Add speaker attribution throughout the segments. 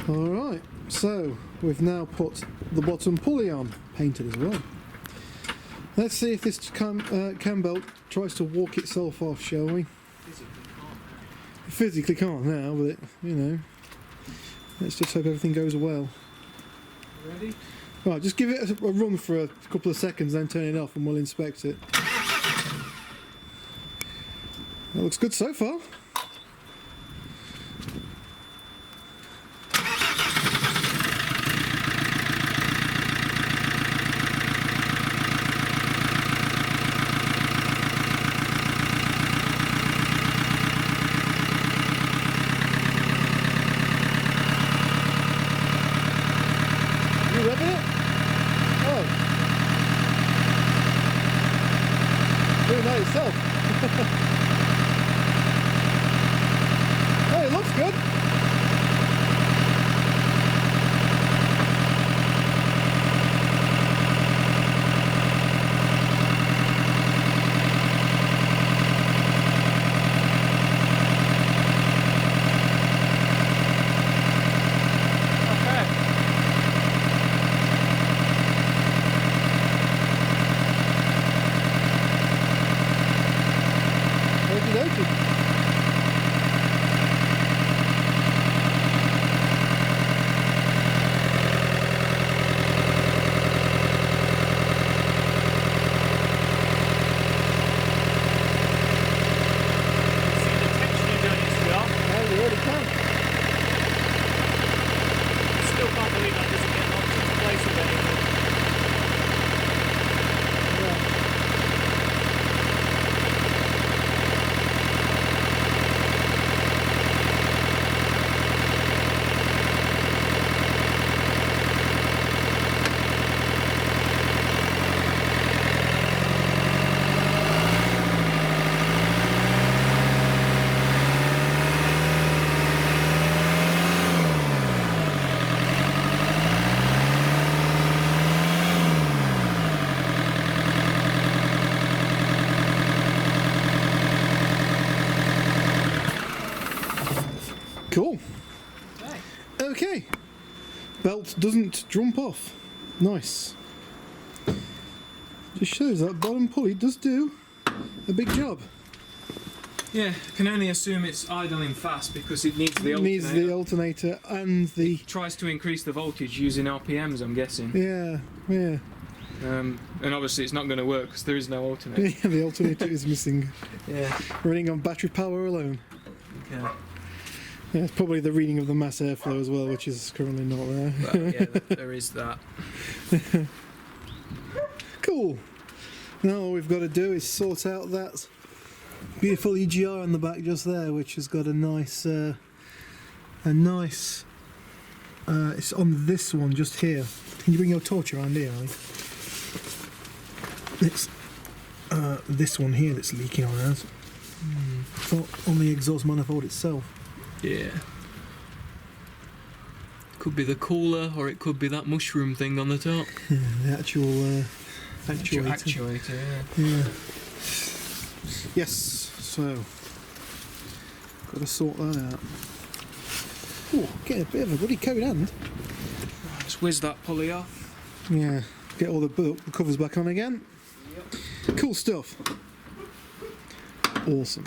Speaker 1: Alright, so we've now put the bottom pulley on, painted as well. Let's see if this cam belt tries to walk itself off, shall we? Physically can't now, but you know, let's just hope everything goes well.
Speaker 2: Ready?
Speaker 1: Right, just give it a run for a couple of seconds, then turn it off and we'll inspect it. That looks good so far. You revving it? Oh. Doing that itself. Hey, it looks good. Cool. Okay. Belt doesn't jump off. Nice. Just shows that bottom pulley does do a big job.
Speaker 2: Yeah, I can only assume it's idling fast because it needs the alternator.
Speaker 1: Needs the alternator and the...
Speaker 2: It tries to increase the voltage using RPMs, I'm guessing.
Speaker 1: Yeah, yeah.
Speaker 2: And obviously it's not going to work because there is no alternator.
Speaker 1: Yeah, the alternator is missing.
Speaker 2: Yeah.
Speaker 1: Running on battery power alone.
Speaker 2: Okay.
Speaker 1: Yeah, it's probably the reading of the mass airflow as well, which is currently not there.
Speaker 2: Well, yeah, there is that.
Speaker 1: Cool. Now all we've got to do is sort out that beautiful EGR on the back just there, which has got a nice, it's on this one just here. Can you bring your torch around here, Ali? It's this one here that's leaking on ours. It's not on the exhaust manifold itself.
Speaker 3: Yeah. Could be the cooler, or it could be that mushroom thing on the top.
Speaker 1: Yeah, the actual actuator.
Speaker 2: Actuator,
Speaker 1: Yeah. Yes. So, got to sort that out. Oh, getting a bit of a bloody cold hand.
Speaker 2: just whiz that pulley off.
Speaker 1: Yeah. Get all the covers back on again.
Speaker 2: Yep.
Speaker 1: Cool stuff. Awesome.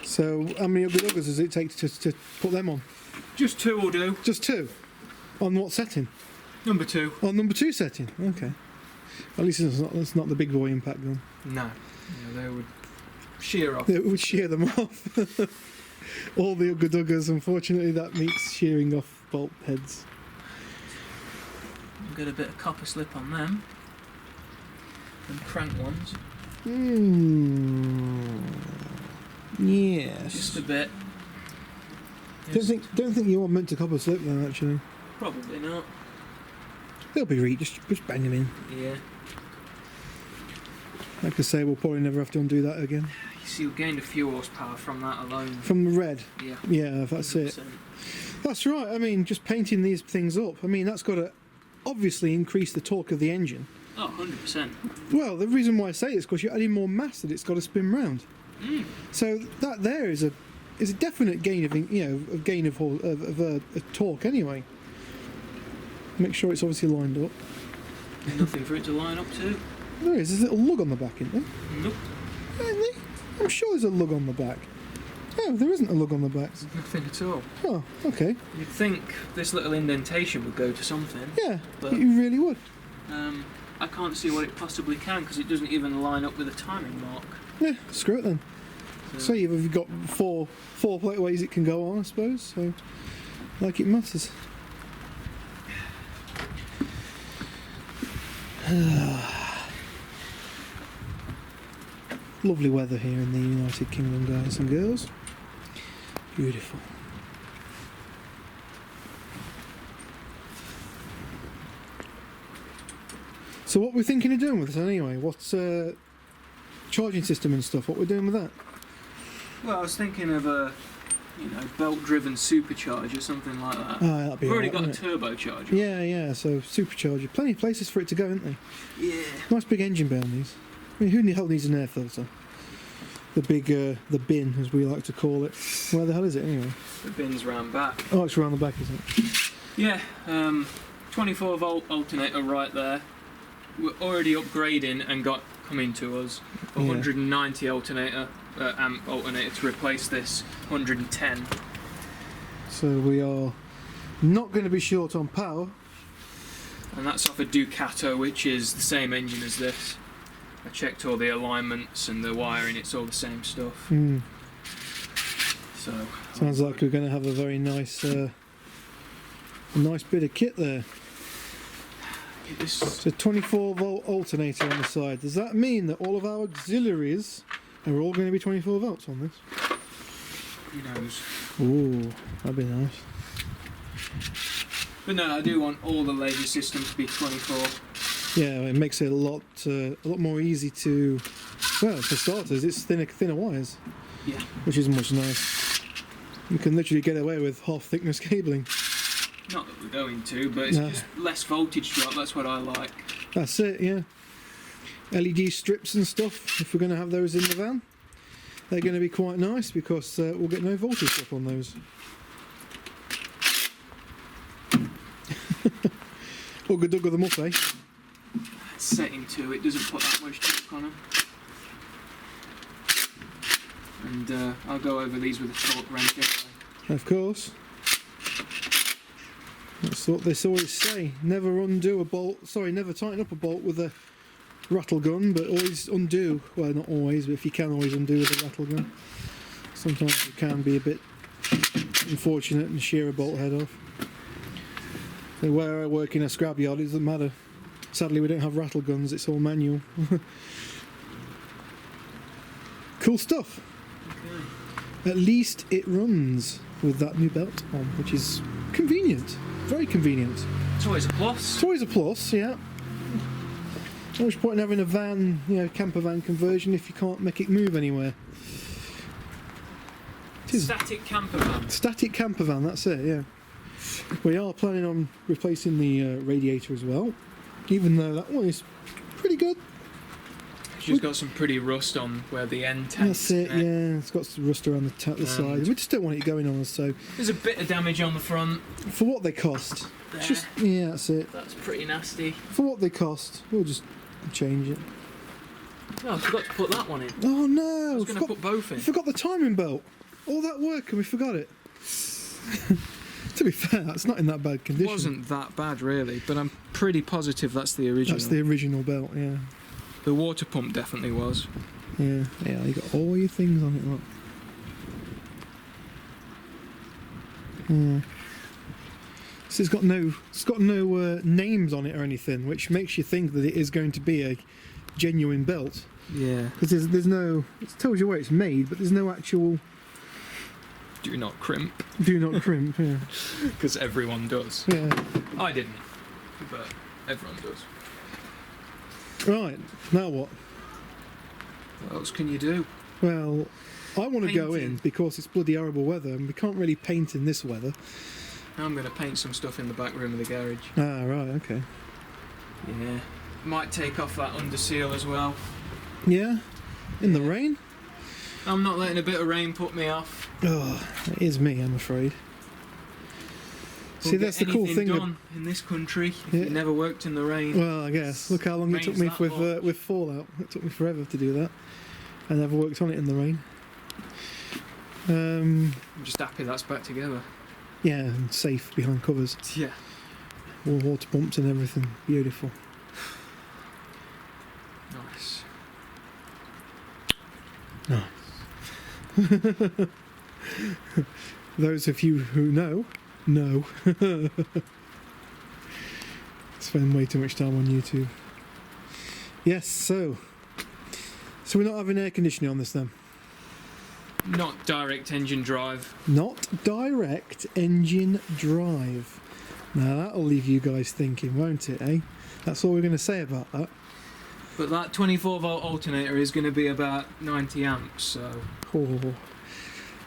Speaker 1: So, how many ugly duggers does it take to put them on?
Speaker 2: Just two will do.
Speaker 1: Just two? On what setting?
Speaker 2: Number 2.
Speaker 1: On number 2 setting? Okay. At least it's not the big boy impact gun.
Speaker 2: No. Yeah, they would shear off.
Speaker 1: It would shear them off. All the ugly duggers, unfortunately, that means shearing off bolt heads.
Speaker 2: Get a bit of copper slip on them. And crank ones.
Speaker 1: Yes.
Speaker 2: Just a bit.
Speaker 1: Don't think you want meant to copper slip them actually.
Speaker 2: Probably not.
Speaker 1: They'll be just bang them in.
Speaker 2: Yeah.
Speaker 1: Like I say, we'll probably never have to undo that again.
Speaker 2: You see, we gained a few horsepower from that alone.
Speaker 1: From the red.
Speaker 2: Yeah.
Speaker 1: Yeah, that's 100%. It. That's right. I mean, just painting these things up. I mean, that's got to obviously increase the torque of the engine.
Speaker 2: Oh, 100%.
Speaker 1: Well, the reason why I say it is because you're adding more mass that it's got to spin round. So that there is a is a definite gain of torque anyway. Make sure it's obviously lined up.
Speaker 2: Nothing for it to line up to.
Speaker 1: There is. There's a little lug on the back, isn't there?
Speaker 2: Nope.
Speaker 1: Isn't there? I'm sure there's a lug on the back. Oh, there isn't a lug on the back.
Speaker 2: Nothing at all.
Speaker 1: Oh, okay.
Speaker 2: You'd think this little indentation would go to something.
Speaker 1: Yeah,
Speaker 2: But-
Speaker 1: you really would.
Speaker 2: I can't see what it possibly can because it doesn't even line up with a timing mark.
Speaker 1: Yeah, screw it then. So you've got four plate ways it can go on, I suppose. So, like it matters. Lovely weather here in the United Kingdom, guys and girls. Beautiful. So what we're thinking of doing with this anyway? What's charging system and stuff? What we're doing with that?
Speaker 2: Well, I was thinking of a, belt-driven supercharger, something like that.
Speaker 1: Oh, that'd be
Speaker 2: We've already
Speaker 1: alright,
Speaker 2: got a
Speaker 1: wouldn't
Speaker 2: turbocharger.
Speaker 1: it? Yeah. So supercharger, plenty of places for it to go, isn't there?
Speaker 2: Yeah.
Speaker 1: Nice big engine bay on these. I mean, who the hell needs an air filter? The big, the bin, as we like to call it. Where the hell is it anyway?
Speaker 2: The bin's round back.
Speaker 1: Oh, it's around the back, isn't it?
Speaker 2: Yeah, 24 volt alternator right there. We're already upgrading and got coming to us a
Speaker 1: Yeah.
Speaker 2: 190 alternator, amp alternator to replace this 110.
Speaker 1: So we are not going to be short on power.
Speaker 2: And that's off a Ducato, which is the same engine as this. I checked all the alignments and the wiring, it's all the same stuff. So
Speaker 1: Sounds like we're going to have a very nice, a nice bit of kit there.
Speaker 2: this,
Speaker 1: It's a 24 volt alternator on the side. Does that mean that all of our auxiliaries are all going to be 24 volts on this?
Speaker 2: who knows?
Speaker 1: Ooh, that'd be nice.
Speaker 2: But no, I do want all the laser systems to be 24.
Speaker 1: Yeah, it makes it a lot more easy to. Well, for starters, it's thinner wires,
Speaker 2: Yeah.
Speaker 1: which is much nice. You can literally get away with half thickness cabling.
Speaker 2: Not that we're going to, but it's
Speaker 1: No.
Speaker 2: just less voltage drop, that's what I like.
Speaker 1: That's it, yeah. LED strips and stuff. If we're going to have those in the van, they're going to be quite nice because we'll get no voltage drop on those. Ugga dugga them up, eh?
Speaker 2: Setting 2, it doesn't put that much torque on them. And I'll go over these with a torque wrench anyway.
Speaker 1: Of course. That's what they always say. Never undo a bolt. Sorry, never tighten up a bolt with a rattle gun, but always undo. Well, not always, but if you can, always undo with a rattle gun. Sometimes it can be a bit unfortunate and shear a bolt head off. So where I work in a scrapyard, it doesn't matter. Sadly, we don't have rattle guns. It's all manual. Cool stuff.
Speaker 2: Okay.
Speaker 1: At least it runs with that new belt on, which is convenient. Very convenient.
Speaker 2: It's always a plus.
Speaker 1: It's always a plus, yeah. Not much point in having a van, camper van conversion if you can't make it move anywhere. It is
Speaker 2: Static camper van.
Speaker 1: static camper van, that's it, yeah. We are planning on replacing the radiator as well, even though that one is pretty good.
Speaker 2: She's got some pretty rust on where the end tanks
Speaker 1: That's it,
Speaker 2: connect.
Speaker 1: yeah. It's got some rust around the side. We just don't want it going on us, so
Speaker 2: There's a bit of damage on the front.
Speaker 1: for what they cost,
Speaker 2: There.
Speaker 1: yeah, that's it.
Speaker 2: That's pretty nasty.
Speaker 1: For what they cost, we'll just change it.
Speaker 2: Oh, I forgot to put that one in.
Speaker 1: Oh no!
Speaker 2: I was going to put both in.
Speaker 1: We forgot the timing belt. All that work and we forgot it. To be fair, that's not in that bad
Speaker 2: It
Speaker 1: condition.
Speaker 2: wasn't that bad really, but I'm pretty positive that's the original.
Speaker 1: That's the original belt, yeah.
Speaker 2: The water pump definitely was.
Speaker 1: Yeah, you got all your things on it, look. Yeah. So it's got no names on it or anything, which makes you think that it is going to be a genuine belt.
Speaker 2: Yeah.
Speaker 1: Because there's no, it tells you where it's made, but there's no actual
Speaker 2: Do not crimp.
Speaker 1: do not crimp. Yeah,
Speaker 2: Because everyone does.
Speaker 1: yeah.
Speaker 2: I didn't, but everyone does.
Speaker 1: Right, now what?
Speaker 2: What else can you do?
Speaker 1: Well, I want to go in
Speaker 2: Painting.
Speaker 1: because it's bloody horrible weather and we can't really paint in this weather.
Speaker 2: I'm going to paint some stuff in the back room of the garage.
Speaker 1: Ah, right, okay.
Speaker 2: Yeah. Might take off that under seal as well.
Speaker 1: Yeah? In the rain?
Speaker 2: I'm not letting a bit of rain put me off.
Speaker 1: Oh, it is me, I'm afraid. See, that's the cool thing.
Speaker 2: Done in this country, if
Speaker 1: Yeah.
Speaker 2: you never worked in the rain.
Speaker 1: Well, I guess. Look how long it took me
Speaker 2: Rain's that
Speaker 1: with Fallout. It took me forever to do that. I never worked on it in the rain.
Speaker 2: I'm just happy that's back together.
Speaker 1: Yeah, and safe behind covers.
Speaker 2: Yeah.
Speaker 1: All water pumps and everything. Beautiful.
Speaker 2: Nice.
Speaker 1: Those of you who know. Spend way too much time on YouTube. Yes, so we're not having air conditioning on this then?
Speaker 2: Not direct engine drive.
Speaker 1: Not direct engine drive. Now that'll leave you guys thinking, won't it, eh? That's all we're going to say about that.
Speaker 2: But that 24 volt alternator is going to be about 90 amps, so...
Speaker 1: Oh.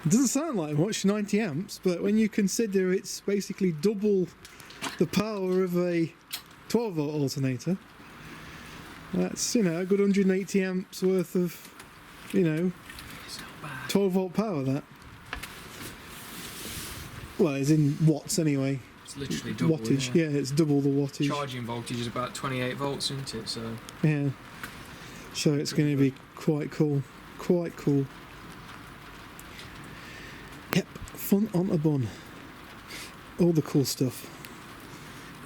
Speaker 1: It doesn't sound like much, 90 amps, but when you consider it's basically double the power of a 12 volt alternator, that's, you know, a good 180 amps worth of, you know,
Speaker 2: It's not bad.
Speaker 1: 12 volt power, that. Well, it's in watts anyway.
Speaker 2: It's literally double,
Speaker 1: Wattage, yeah, it's double the wattage.
Speaker 2: Charging voltage is about 28 volts, isn't it? So
Speaker 1: Yeah. So it's going to be quite cool. Quite cool. Yep, fun on a bun. All the cool stuff.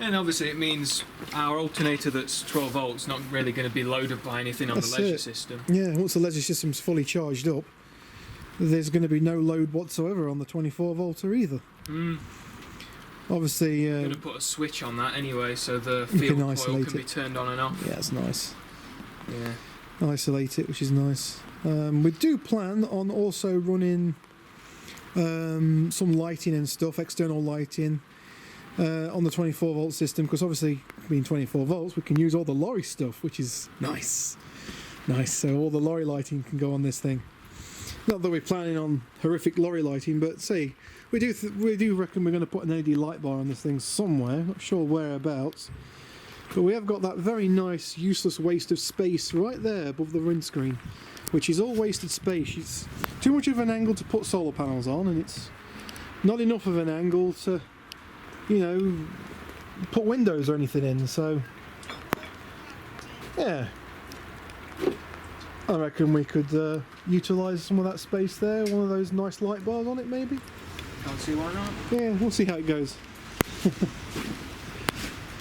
Speaker 2: And obviously it means our alternator that's 12 volts not really going to be loaded by anything on
Speaker 1: That's
Speaker 2: the leisure
Speaker 1: it.
Speaker 2: system.
Speaker 1: Yeah, once the leisure system's fully charged up, there's going to be no load whatsoever on the 24 volter either. Obviously,
Speaker 2: I'm going to put a switch on that anyway, so the
Speaker 1: You
Speaker 2: field
Speaker 1: can
Speaker 2: coil
Speaker 1: isolate
Speaker 2: can be
Speaker 1: it.
Speaker 2: turned on and off.
Speaker 1: yeah, it's nice.
Speaker 2: Yeah.
Speaker 1: Isolate it, which is nice. We do plan on also running some lighting and stuff, external lighting, on the 24 volt system, because obviously being 24 volts we can use all the lorry stuff, which is nice. So all the lorry lighting can go on this thing. Not that we're planning on horrific lorry lighting, but see, we do reckon we're going to put an LED light bar on this thing somewhere, not sure whereabouts, but we have got that very nice useless waste of space right there above the windscreen, which is all wasted space. It's too much of an angle to put solar panels on, and it's not enough of an angle to, you know, put windows or anything in. So yeah, I reckon we could utilise some of that space there, one of those nice light bars on it maybe.
Speaker 2: Can't see why not.
Speaker 1: Yeah, we'll see how it goes.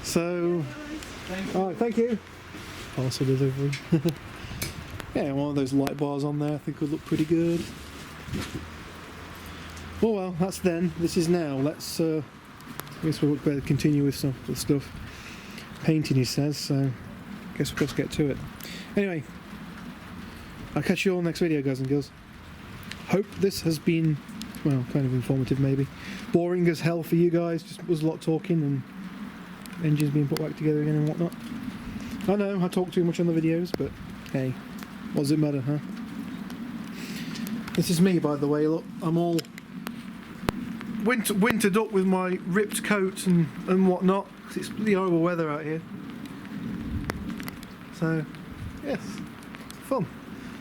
Speaker 1: So, alright, thank you. Parcel delivery. Yeah, one of those light bars on there I think would look pretty good. Well, that's then. This is now. Let's, I guess we'll better continue with some of the stuff. Painting, he says, so I guess we've got to get to it. Anyway, I'll catch you all next video, guys and girls. Hope this has been, well, kind of informative maybe. Boring as hell for you guys, just was a lot of talking and engines being put back together again and whatnot. I know, I talk too much on the videos, but hey, what does it matter, huh? This is me, by the way, look, I'm all wintered up with my ripped coat and whatnot, 'cause it's really horrible weather out here. So, yes, fun.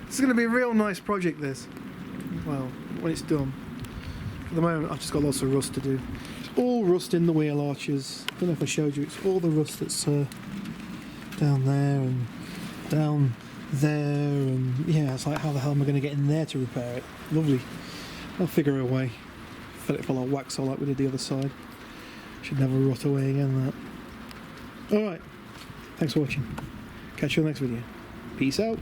Speaker 1: This is going to be a real nice project, this. Well, when it's done. At the moment, I've just got lots of rust to do. It's all rust in the wheel arches. I don't know if I showed you, it's all the rust that's down there and down there, and yeah, it's like, how the hell am I going to get in there to repair it? Lovely. I'll figure a way. Fill it full of wax all like we did the other side. Should never rot away again, that. Alright, thanks for watching. Catch you on the next video. Peace out.